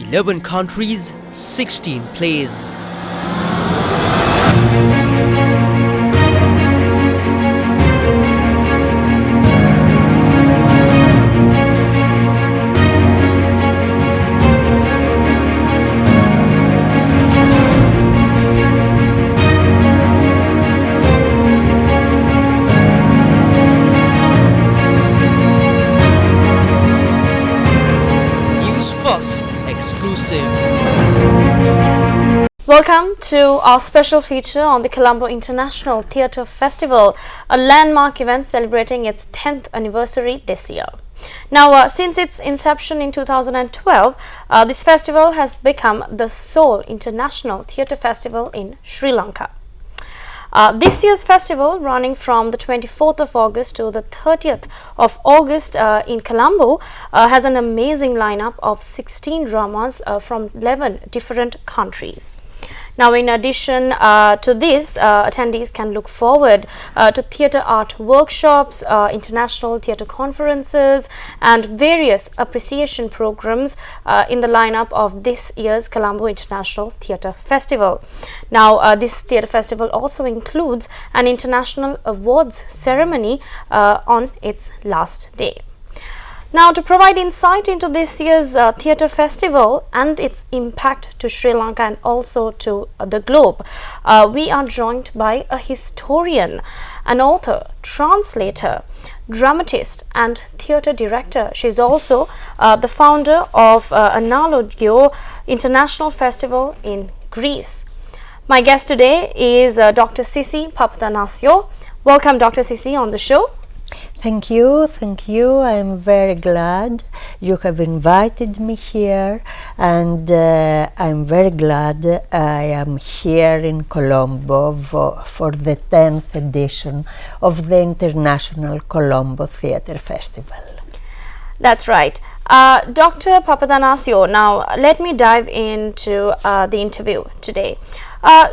11 countries, 16 plays. Newsfirst exclusive. Welcome to our special feature on the Colombo International Theatre Festival, a landmark event celebrating its 10th anniversary this year. Now, since its inception in 2012, this festival has become the sole international theatre festival in Sri Lanka. This year's festival, running from the 24th of August to the 30th of August in Colombo, has an amazing lineup of 16 dramas from 11 different countries. Now, in addition to this, attendees can look forward to theatre art workshops, international theatre conferences, and various appreciation programs in the lineup of this year's Colombo International Theatre Festival. Now, this theatre festival also includes an international awards ceremony on its last day. Now, to provide insight into this year's theatre festival and its impact to Sri Lanka and also to the globe, we are joined by a historian, an author, translator, dramatist and theatre director. She's also the founder of Analogio International Festival in Greece. My guest today is Dr. Sissy Papathanassiou. Welcome, Dr. Sissy, on the show. Thank you. I am very glad you have invited me here, and I'm very glad I am here in Colombo for the 10th edition of the International Colombo Theatre Festival. That's right. Dr. Papathanassiou, now let me dive into the interview today.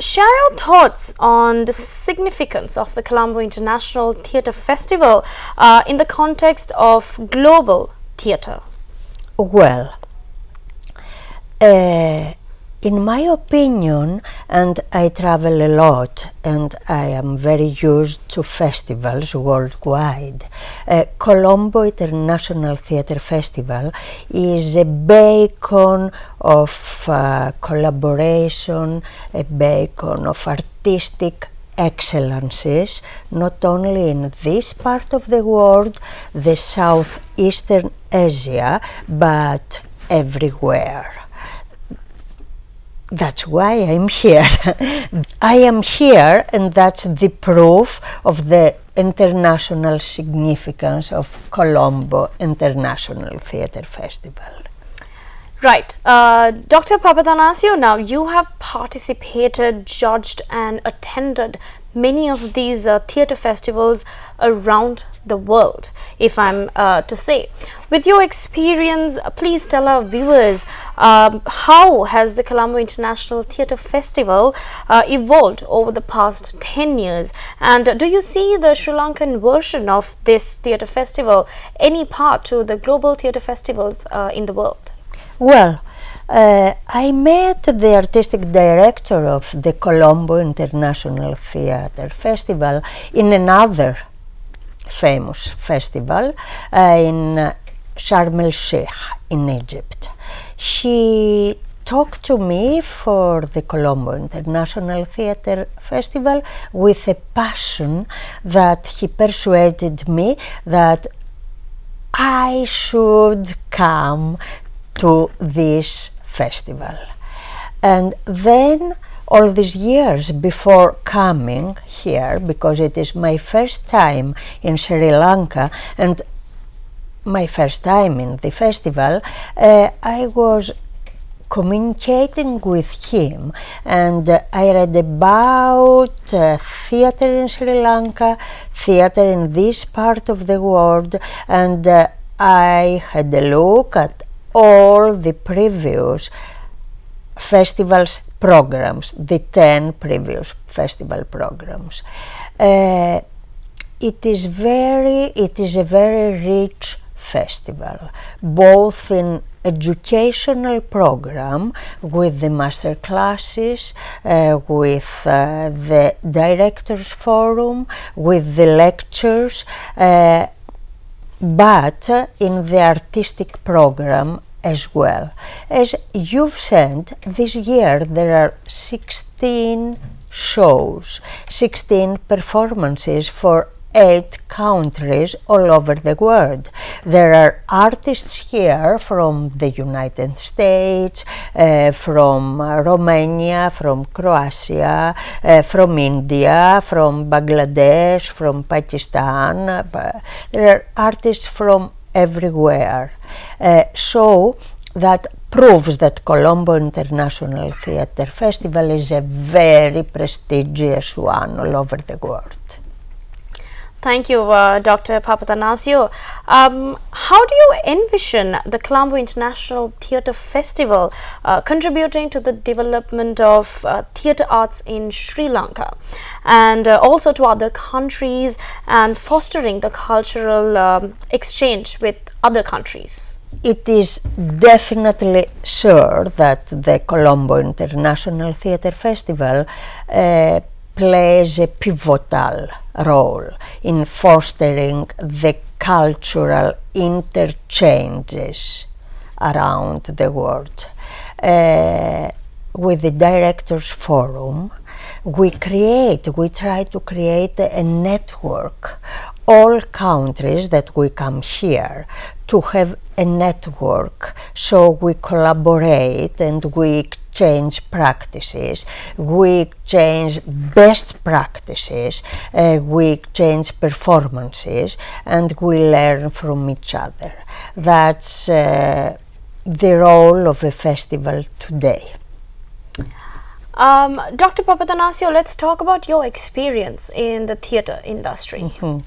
Share your thoughts on the significance of the Colombo International Theatre Festival in the context of global theatre. Well, in my opinion, and I travel a lot and I am very used to festivals worldwide, Colombo International Theatre Festival is a beacon of collaboration, a beacon of artistic excellences, not only in this part of the world, the Southeastern Asia, but everywhere. That's why I'm here. I am here, and that's the proof of the international significance of Colombo International Theatre Festival. Right. Dr. Papathanassiou, now you have participated, judged and attended many of these theatre festivals around the world, if I'm to say. With your experience, please tell our viewers how has the Colombo International Theatre Festival evolved over the past 10 years, and do you see the Sri Lankan version of this theatre festival any part to the global theatre festivals in the world? Well, I met the artistic director of the Colombo International Theatre Festival in another famous festival in Sharm el-Sheikh in Egypt. She talked to me for the Colombo International Theatre Festival with a passion that he persuaded me that I should come to this festival. And then all these years before coming here, because it is my first time in Sri Lanka and my first time in the festival, I was communicating with him, and I read about theatre in Sri Lanka, theatre in this part of the world, and I had a look at all the previous festivals programs, the 10 previous festival programs. It is a very rich festival, both in educational program with the master classes, with the directors forum, with the lectures, but in the artistic program as well. As you've said, this year there are 16 shows, 16 performances for 8 countries all over the world. There are artists here from the United States, from Romania, from Croatia, from India, from Bangladesh, from Pakistan. There are artists from everywhere. So that proves that Colombo International Theatre Festival is a very prestigious one all over the world. Thank you, Dr. Papathanassiou. How do you envision the Colombo International Theatre Festival contributing to the development of theatre arts in Sri Lanka and also to other countries and fostering the cultural exchange with other countries? It is definitely sure that the Colombo International Theatre Festival plays a pivotal role in fostering the cultural interchanges around the world. With the Directors Forum, we try to create a network. All countries that we come here to have a network, so we collaborate and we exchange practices, we exchange best practices, we exchange performances, and we learn from each other. That's the role of a festival today. Dr. Papathanassiou, let's talk about your experience in the theatre industry. Mm-hmm.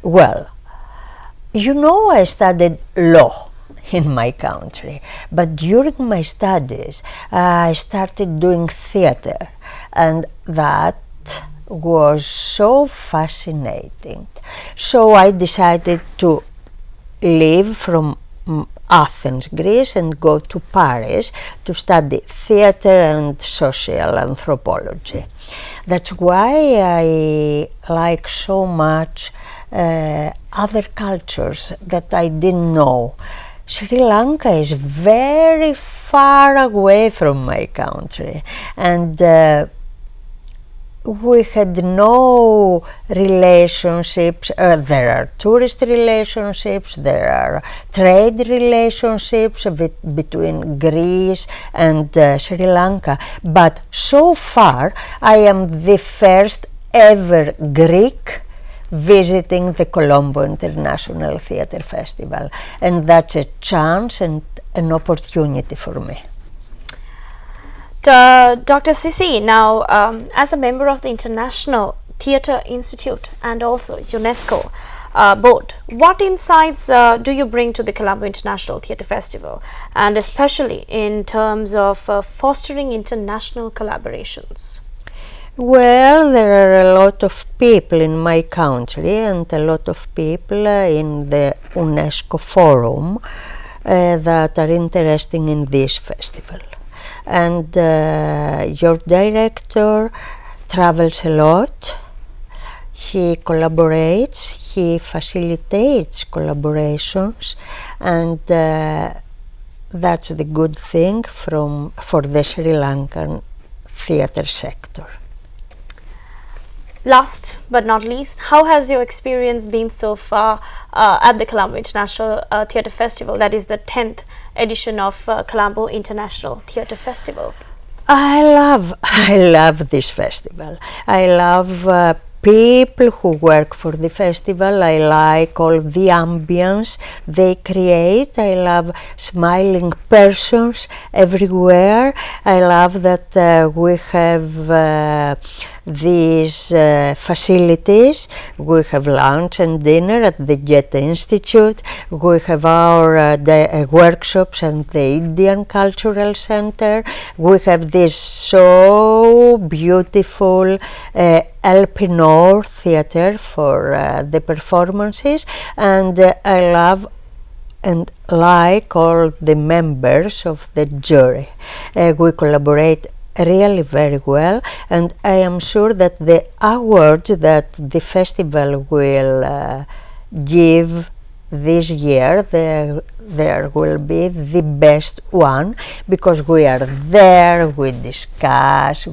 Well, you know, I studied law in my country, but during my studies I started doing theatre, and that was so fascinating. So I decided to leave from Athens, Greece, and go to Paris to study theatre and social anthropology. That's why I like so much other cultures that I didn't know. Sri Lanka is very far away from my country, and we had no relationships. There are tourist relationships, there are trade relationships between Greece and Sri Lanka, but so far I am the first ever Greek visiting the Colombo International Theatre Festival, and that's a chance and an opportunity for me. Dr. Sissy, now as a member of the International Theatre Institute and also UNESCO board, what insights do you bring to the Colombo International Theatre Festival, and especially in terms of fostering international collaborations? Well, there are a lot of people in my country and a lot of people in the UNESCO forum that are interested in this festival. And your director travels a lot, he collaborates, he facilitates collaborations, and that's the good thing for the Sri Lankan theatre sector. Last but not least, how has your experience been so far at the Colombo International Theatre Festival, that is the 10th edition of Colombo International Theatre Festival? I love this festival. I love people who work for the festival. I like all the ambience they create. I love smiling persons everywhere. I love that we have these facilities. We have lunch and dinner at the Goethe Institute. We have our workshops and the Indian Cultural Center. We have this so beautiful LP North Theatre for the performances, and I love and like all the members of the jury. We collaborate really very well, and I am sure that the awards that the festival will give this year, there will be the best one, because we are there, we discuss,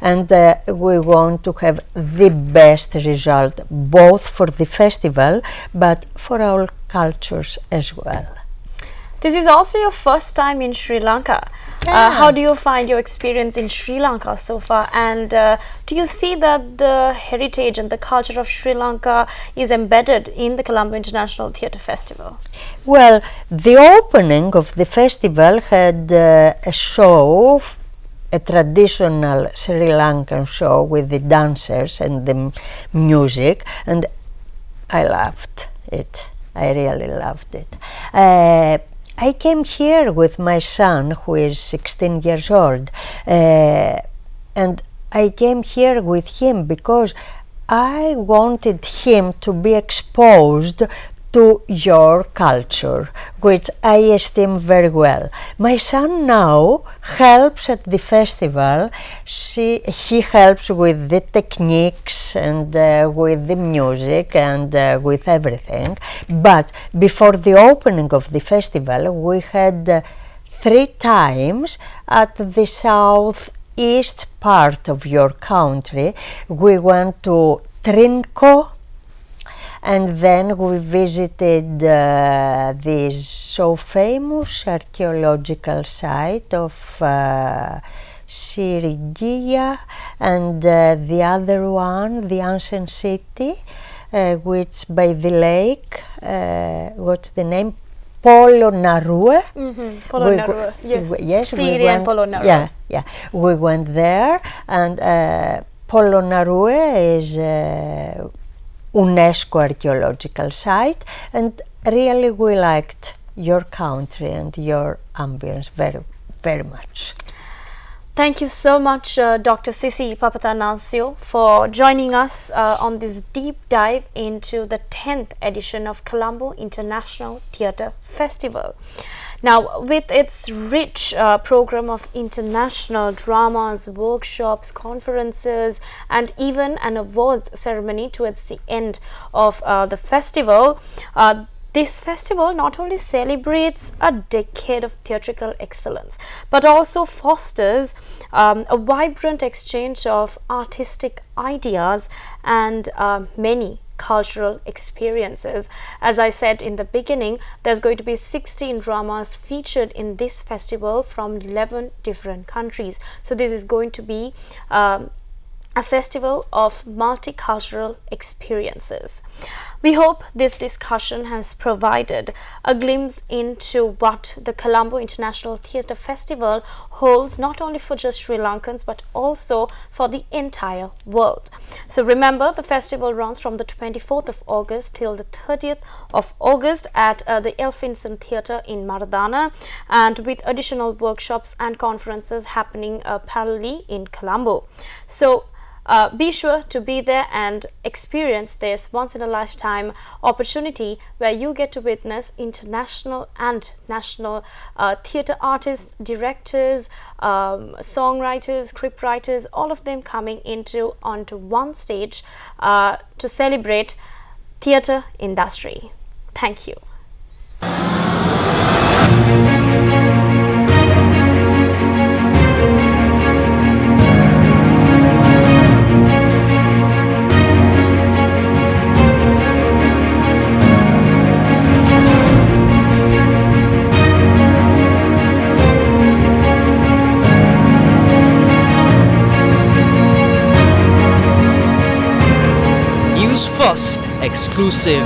and we want to have the best result, both for the festival but for our cultures as well. This is also your first time in Sri Lanka. How do you find your experience in Sri Lanka so far, and do you see that the heritage and the culture of Sri Lanka is embedded in the Colombo International Theatre Festival? Well, the opening of the festival had a show, a traditional Sri Lankan show with the dancers and the music, and I loved it. I really loved it. I came here with my son, who is 16 years old, and I came here with him because I wanted him to be exposed to your culture, which I esteem very well. My son now helps at the festival. He helps with the techniques and with the music and with everything. But before the opening of the festival, we had 3 times at the southeast part of your country. We went to Trinco, and then we visited this so famous archaeological site of Sirigia, and the other one, the ancient city, which by the lake, what's the name? Polonnaruwa. Polonnaruwa, yes. Syrian Polonnaruwa. Yeah. We went there, and Polonnaruwa is UNESCO archaeological site, and really we liked your country and your ambience very, very much. Thank you so much, Dr. Sissy Papathanassiou, for joining us on this deep dive into the 10th edition of Colombo International Theatre Festival. Now, with its rich program of international dramas, workshops, conferences, and even an awards ceremony towards the end of the festival, this festival not only celebrates a decade of theatrical excellence, but also fosters a vibrant exchange of artistic ideas and many cultural experiences. As I said in the beginning, there's going to be 16 dramas featured in this festival from 11 different countries. So this is going to be a festival of multicultural experiences. We hope this discussion has provided a glimpse into what the Colombo International Theatre Festival holds, not only for just Sri Lankans but also for the entire world. So remember, the festival runs from the 24th of August till the 30th of August at the Elphinstone Theatre in Maradana, and with additional workshops and conferences happening parallelly in Colombo. So be sure to be there and experience this once-in-a-lifetime opportunity where you get to witness international and national theatre artists, directors, songwriters, scriptwriters, all of them coming onto one stage to celebrate theatre industry. Thank you. Newsfirst exclusive.